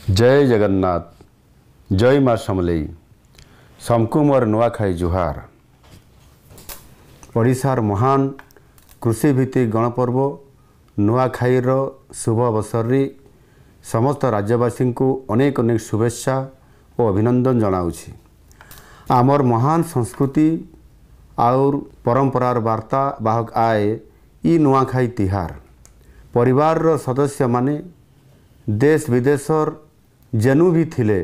जय जगन्नाथ जय माँ समलेई समकु मोर नुआखाई जुहार। ओडिशार महान कृषिभित्तिक गणपर्व नुआखाईर शुभ अवसर समस्त राज्यवासी को अनेक अनेक शुभेच्छा और अभिनंदन जनाऊँगी। आमर महान संस्कृति और परंपरार वार्ता बाहक आए ई नुआखाई तिहार। परिवार सदस्य माने देश विदेशर जेनु भी थिले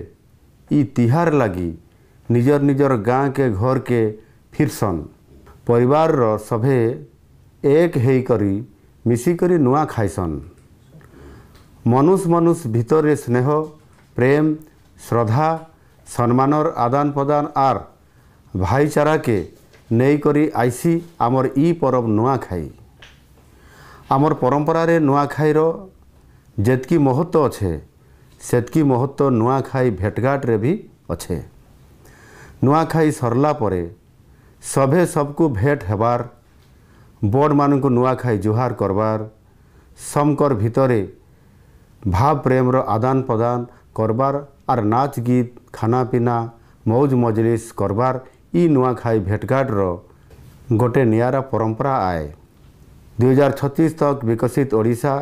ई तिहार लगी निजर निजर गाँ के घर के फिरसन। परिवार सभे एक हेई करी मिसिकरी नुआ खाइसन। मनुष्य भितर स्नेह प्रेम श्रद्धा सम्मानर आदान प्रदान आर भाईचारा के नहीं करी आईसी आमर ई परब नुआखाई। आमर परंपरा रे नुआखाईर जेतकी महत्व अच्छे सेतकी महत्व नुआखाई भेटघाट रे भी अच्छे। नुआखाई सरला परे सभे सबको भेट हेबार बड़ मान को नुआखाई जुहार करबार समकर भितरे भाव प्रेम आदान प्रदान करबार आर नाच गीत खाना पीना मौज मजलिस करबार ई नुआखाई भेटघाट गोटे नियारा परंपरा आए। 2036 तक विकसित ओडिशा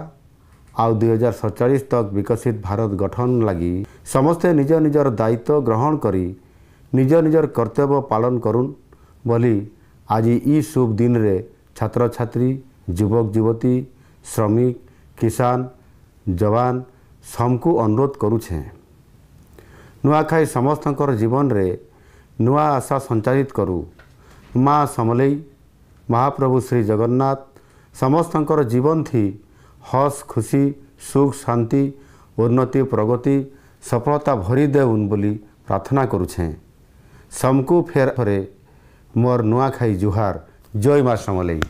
आउ 2047 तक विकसित भारत गठन लगी समस्ते निज निजर दायित्व ग्रहण करी निज निजर कर्तव्य पालन करुन बोली आज ई शुभ दिन रे छात्र छात्री युवक युवती श्रमिक किसान जवान सबको अनुरोध करुछे। नुआखाई समस्तंकर जीवन रे नुआ आशा संचारित करू। माँ समलेई महाप्रभु श्री जगन्नाथ समस्तंकर जीवन थी हस खुशी सुख शांति उन्नति प्रगति सफलता भरी देउन बोली प्रार्थना करुछे। समकु फेर मोर नुआखाई जुहार। जय माँ समलेई।